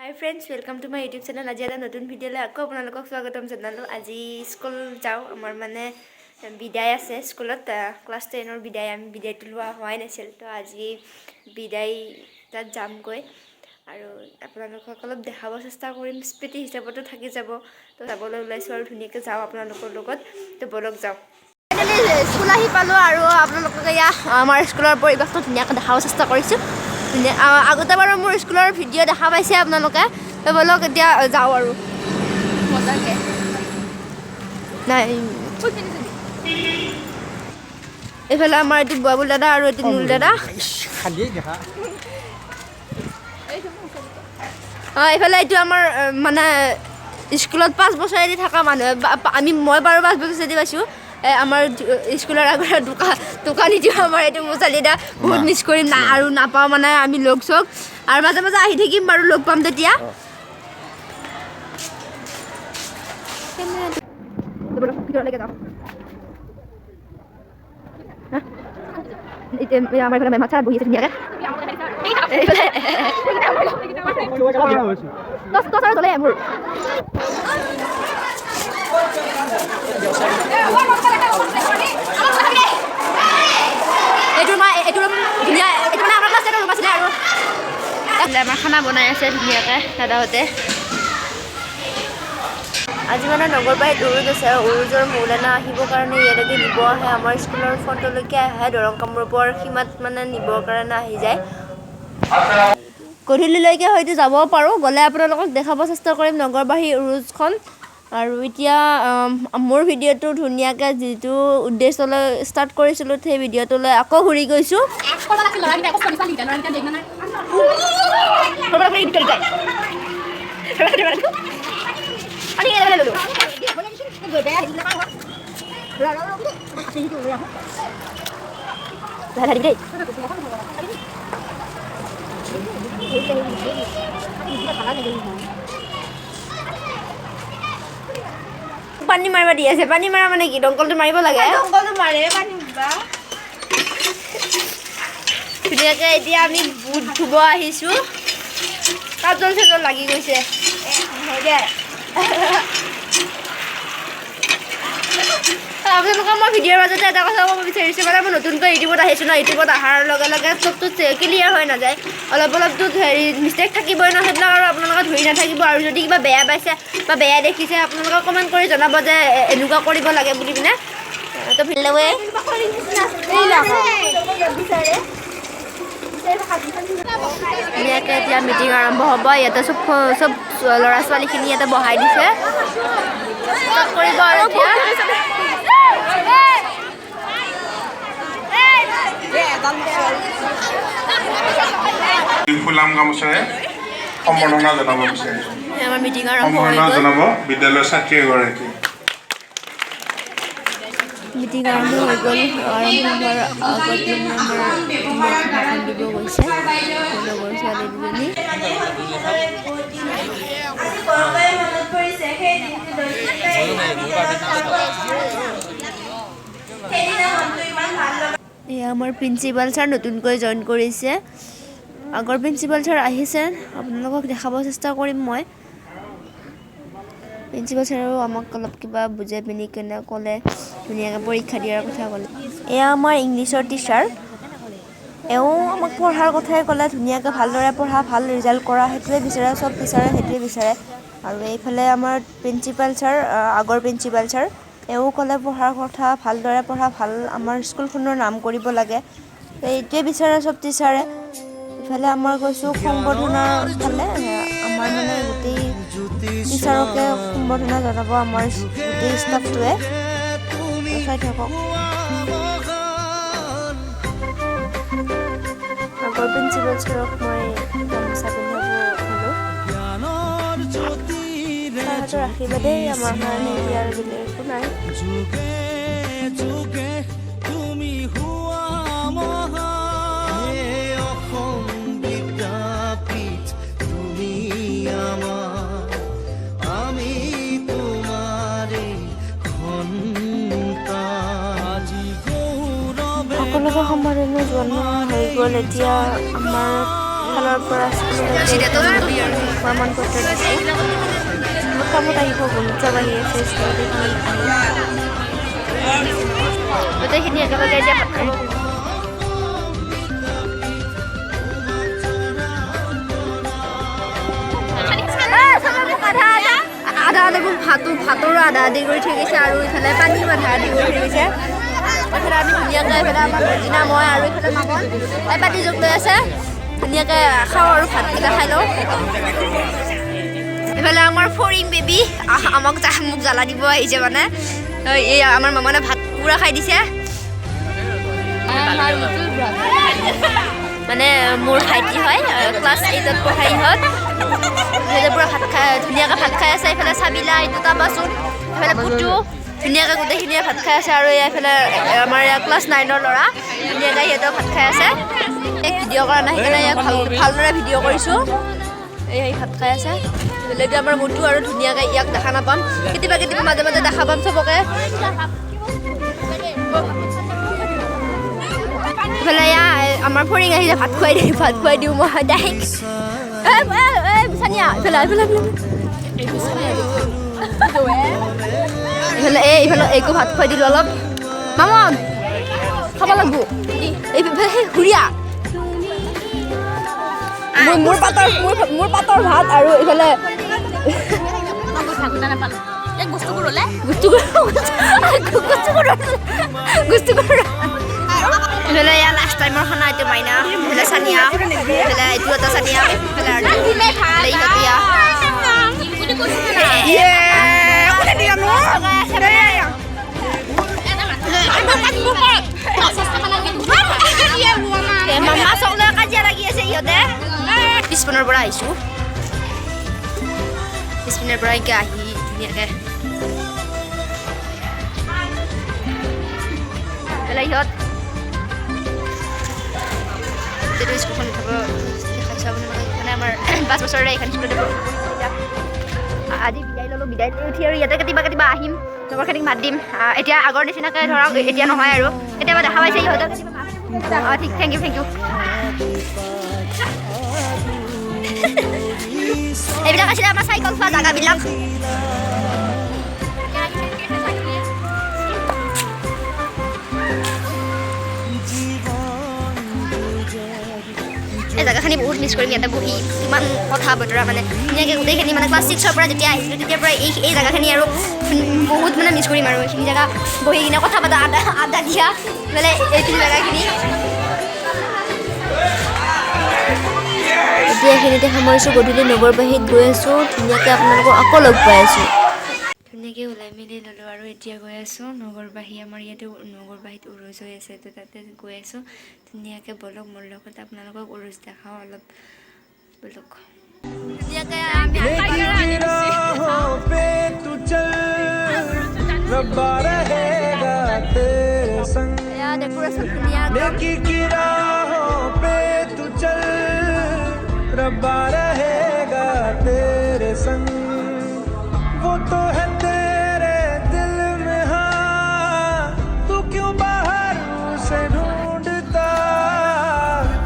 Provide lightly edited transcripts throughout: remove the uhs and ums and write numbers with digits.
Hi friends, welcome to my YouTube channel. আজি এটা নতুন ভিডিঅ'লৈ আকৌ আপোনালোকক স্বাগতম জনালোঁ। আজি স্কুল যাওঁ, আমাৰ মানে বিদায় আছে স্কুলত। ক্লাছ 10ৰ বিদায়, আমি বিদায়টো লোৱা হোৱাই নাছিল, তো আজি বিদায় তাত যামগৈ আৰু আপোনালোকক অলপ দেখাব চেষ্টা কৰিম। স্মৃতি হিচাপতো থাকি যাব, তো যাবলৈ ওলাইছোঁ আৰু ধুনীয়াকৈ যাওঁ আপোনালোকৰ লগত। তো বলক যাওঁ। স্কুল আহি পালোঁ আৰু আপোনালোকক এয়া আমাৰ স্কুলৰ পৰিৱেশটো ধুনীয়াকৈ দেখাব চেষ্টা কৰিছোঁ। আগতে বাৰু মোৰ স্কুলৰ ভিডিঅ' দেখা পাইছে আপোনালোকে, বলক এতিয়া যাওঁ আৰু মজাকৈ। নাই এইফালে আমাৰ এইটো বাবুল দাদা আৰু এইটো নুল দাদা। এইফালে এইটো আমাৰ মানে স্কুলত 5 বছৰেদি থকা মানুহ। মই বাৰু 5 বছৰেদি পাইছোঁ। আমাৰ স্কুলৰ আগতে দোকানী দিওঁ আমাৰ এইটো মোচালিদা বহুত মিছ কৰিম না আৰু নাপাওঁ মানে আমি লগ চগ আৰু মাজে মাজে আহি থাকিম বাৰু, লগ পাম তেতিয়া। আমাৰ এইফালে মেমা ছাৰ বহি আছে ধুনীয়াকৈ। আমাৰ খানা বনাই আছে ধুনীয়াকৈ দাদাহঁতে। আজি মানে নগৰবাৰীত উৰুজ আছে, উৰুজৰ মৌলানা আহিবৰ কাৰণে ইয়ালৈকে নিব আহে। আমাৰ স্কুলৰ ফ্ৰণ্টলৈকে আহে, দৰং কামৰূপৰ সীমাত মানে নিবৰ কাৰণে আহি যায়। গধূলিলৈকে হয়তো যাব পাৰোঁ, গ'লে আপোনালোকক দেখাব চেষ্টা কৰিম নগৰবাৰী উৰুজখন। আৰু এতিয়া মোৰ ভিডিঅ'টো ধুনীয়াকৈ যিটো উদ্দেশ্যলৈ ষ্টাৰ্ট কৰিছিলোঁ, সেই ভিডিঅ'টোলৈ আকৌ ঘূৰি গৈছোঁ। পানী মাৰিব দি আছে। পানী মাৰা মানে কি? দংকলটো মাৰিব লাগে। ধুনীয়াকৈ এতিয়া আমি বুট ধুব আহিছোঁ। কাজল চাজল লাগি গৈছে। আপোনালোকক মই ভিডিঅ'ৰ মাজতে এটা কথা ক'ব বিচাৰিছোঁ, মানে মই নতুনকৈ ইউটিউবত আহিছোঁ ন। ইউটিউবত অহাৰ লগে লগে চবটো ক্লিয়াৰ হৈ নাযায়, অলপতো মিষ্টেক থাকিবই ন। সেইবিলাক আৰু আপোনালোকে ধৰি নাথাকিব। আৰু যদি কিবা বেয়া পাইছে বা বেয়া দেখিছে, আপোনালোকে কমেণ্ট কৰি জনাব যে এনেকুৱা কৰিব লাগে বুলি পিনে। তো ধুনীয়াকৈ এতিয়া মিটিং আৰম্ভ হ'ব। ইয়াতে চব ল'ৰা ছোৱালীখিনি ইয়াতে বহাই দিছে। কৰিব আৰু এতিয়া ফুলাম গামোচাৰে সম্বৰ্ধনা জনাব বিচাৰিছোঁ। আমাৰ মিটিং আৰম্ভ জনাব বিদ্যালয়ৰ ছাত্ৰী এগৰাকী। মিটিং আৰম্ভ হৈ গ'ল। আৰম্ভ হোৱাৰ আগত ভাষণ দিব গৈছে লগৰ ছোৱালী দুজনী। এয়া আমাৰ প্ৰিন্সিপাল ছাৰ নতুনকৈ জইন কৰিছে। আগৰ প্ৰিন্সিপাল ছাৰ আহিছে, আপোনালোকক দেখাব চেষ্টা কৰিম মই। প্ৰিন্সিপাল ছাৰেও আমাক অলপ কিবা বুজাই পিনি কেনে ক'লে, ধুনীয়াকৈ পৰীক্ষা দিয়াৰ কথা ক'লে। এয়া আমাৰ ইংলিছৰ টিচাৰ, এওঁ আমাক পঢ়াৰ কথাই ক'লে। ধুনীয়াকৈ ভালদৰে পঢ়া, ভাল ৰিজাল্ট কৰা, সেইটোৱে বিচাৰে। চব টিচাৰে সেইটোৱে বিচাৰে। আৰু এইফালে আমাৰ প্ৰিন্সিপাল ছাৰ, আগৰ প্ৰিন্সিপাল ছাৰ, এওঁ ক'লে পঢ়াৰ কথা, ভালদৰে পঢ়া, ভাল আমাৰ স্কুলখনৰ নাম কৰিব লাগে, এইটোৱে বিচাৰে চব টিচাৰে। ইফালে আমাৰ গৈছোঁ সম্বৰ্ধনাৰ ফালে। আমাৰ মানে গোটেই টিচাৰকে সম্বৰ্ধনা জনাব আমাৰ গোটেই ষ্টাফটোৱে। চাই থাকক। আগৰ প্ৰিন্সিপাল ছাৰক মই গামোচা পিন্ধাব হ'লোঁ। তাহাঁতৰ আশীৰ্বাদেই আমাৰ কাৰণে এতিয়া আৰু বেলেগ একো নাই। সকলোকে সম্বৰ্ধনা জনোৱা হৈ গ'ল। এতিয়া আমাৰ ফালৰ পৰা স্কুললৈ প্ৰমাণ পত্ৰ দিছোঁ কামত আহিব গুৰুত্ব বাঢ়ি আছে স্কুলত গোটেইখিনি একেলগে এতিয়া ভাত খাব আধা দেখোন ভাতৰো আধা আধি কৰি থৈ গৈছে আৰু ইফালে পানীও আধা আধি কৰি থৈ গৈছে এইফালে আমি ধুনীয়াকৈ এইফালে আমাৰ মৰ্জিনা মই আৰু এইফালে মামন পাতি যোগ লৈ আছে ধুনীয়াকৈ খাওঁ আৰু ভাতকেইটা খাই লওঁ এইফালে আমাৰ ফৰিং বেবী মোক জ্বালা দিব আহিছে মানে এই আমাৰ মামনে ভাত পুৰা খাই দিছে মানে মোৰ ভাইটি হয় ক্লাছ 8ত পঢ়াই ইহঁত পুৰা ভাত খাই ধুনীয়াকৈ ভাত খাই আছে এইফালে চাবিলা এইটো তাৰপাচোন এইফালে পুতু ধুনীয়াকৈ গোটেইখিনিয়ে ভাত খাই আছে আৰু এইফালে আমাৰ ইয়াৰ ক্লাছ 9ৰ ল'ৰা ধুনীয়াকৈ সিহঁতেও ভাত খাই আছে এক ভিডিঅ' কৰা নাই সেইকাৰণে ইয়াক ভালদৰে ভিডিঅ' কৰিছোঁ এই ভাত খাই আছে এইটো আমাৰ মুটু আৰু ধুনীয়াকৈ ইয়াক দেখা নাপাম কেতিয়াবা মাজে মাজে দেখা পাম চবকে এইফালে আমাৰ ফৰিং আহিলে ভাত খুৱাই দিওঁ মই ডাইৰেক্ট চানিয়া এইফালে এইকো ভাত খুৱাই দিলোঁ অলপ মামন খাব লাগিব এইফালে হুৰিয়া মোৰ পাতৰ ভাত আৰু এইফালে এইফালে ইয়াৰ লাষ্ট টাইমৰ খানা এইটো মাইনা এইফালে চানিয়া এইফালে এইটো এটা চানিয়া এইফালে মামা চকলে কাজিয়া লাগি আছে ইহঁতে পিছপিনৰ পৰা আহিছোঁ পিছপিনৰ পৰা এতিয়া আহি ধুনীয়াকৈ ইহঁত যিটো স্কুলখন উঠাব দেখাইছোঁ আপোনালোকে মানে আমাৰ 5 বছৰৰে এইখন স্কুলতে আজি বিদায় ল'লোঁ বিদায় লৈ উঠি আৰু ইয়াতে কেতিয়াবা আহিম লগৰখিনিক মাত দিম এতিয়া আগৰ নিচিনাকৈ ধৰক এতিয়া নহয় আৰু কেতিয়াবা দেখা পাইছে ইহঁতক অঁ ঠিক থেংক ইউ এইবিলাক আছিলে আমাৰ চাইকেল চোৱা জেগাবিলাক এই জেগাখিনি বহুত মিছ কৰিম ইয়াতে বহি ইমান কথা বতৰা মানে ধুনীয়াকৈ গোটেইখিনি মানে ক্লাছ 6ৰ পৰা যেতিয়া আহিছিলোঁ তেতিয়াৰ পৰা এই জেগাখিনি আৰু বহুত মানে মিছ কৰিম আৰু এইখিনি জেগা বহি কিনে কথা পতা আড্ডা দিয়া মানে এইখিনি জেগাখিনি এতিয়া এইখিনিতে সামৰিছোঁ গধূলি নগৰবাহীত গৈ আছোঁ ধুনীয়াকৈ আপোনালোকক আকৌ লগ পাই আছোঁ ধুনীয়াকৈ ওলাই মেলি ল'লোঁ আৰু এতিয়া গৈ আছোঁ নগৰবাহী আমাৰ ইয়াতে নগৰবাহীত উৰুজ হৈ আছে তো তাতে গৈ আছোঁ ধুনীয়াকৈ বলক মোৰ লগত আপোনালোকক উৰুজ দেখাওঁ অলপ বলক ধুনীয়াকৈ ডেক'ৰেশ্যন रब्बा रहेगा तेरे संग वो तो है तेरे दिल में हाँ तू क्यों बाहर उसे ढूंढता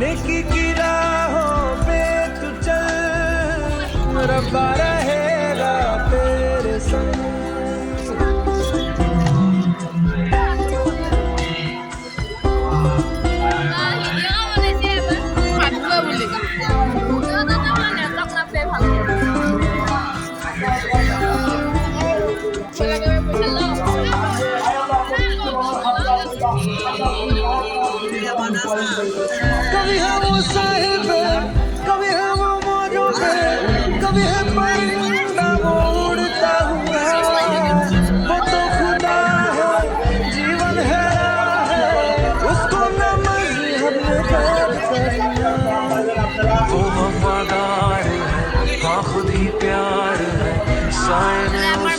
नेकी की राहों पे तू चल रब्बा रहेगा तेरे संग कभी है वो साहिब कभी है वो मौजूद कभी है परिंदा वो उड़ता हुआ वो तो खुदा है जीवन है उसको न मजहब में कैद करना वो वफादार है हाँ खुद ही प्यार है साए में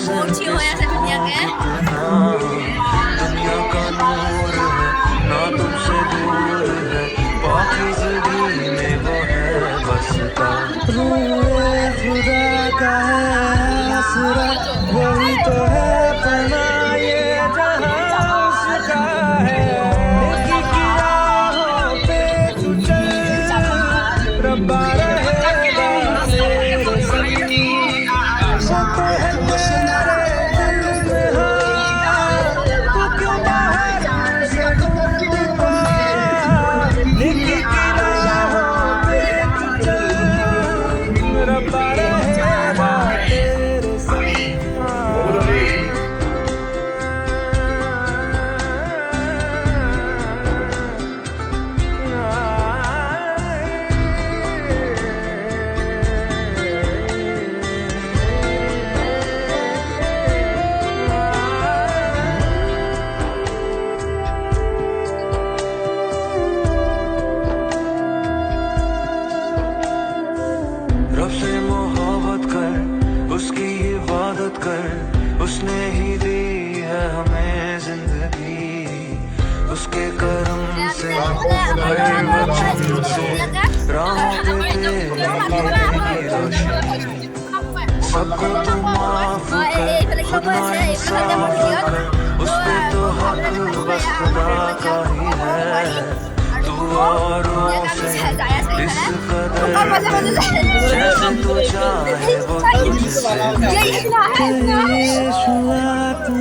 दुनिया का नूर है ना तुमसे दूर है पाकीज़गी में वो है बसता रूए खुदा का है आसरा वही तो है पना ये जहां उसका है नेकी की राहों पे तू चल रब्बा रहेगा तेरे संग जिसने ही दी है हमें जिंदगी उसके करम से राहों पे तेरी रोशनी सबको तू माफ कर खुद इंसाफ कर उस पे तो हक बस खुदा का ही है तू औरों से इस कदर जैसे तू चाहे वो तुझसे यीशुआ तू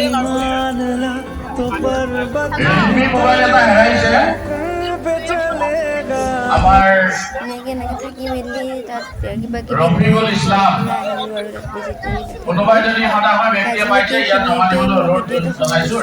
ईमान ला तो पर्वत ৰেডমি মোবাইল এটা হেৰাইছে पे चलेगा আমাৰ এনেকৈ থাকি মেলি তাত কিবা ৰফিকুল ইছলাম কিবি কোনোবাই যদি হতাশা ব্যক্তিয়ে পাইছে ইয়াত নমাই দিবলৈ অনুৰোধ জনাইছো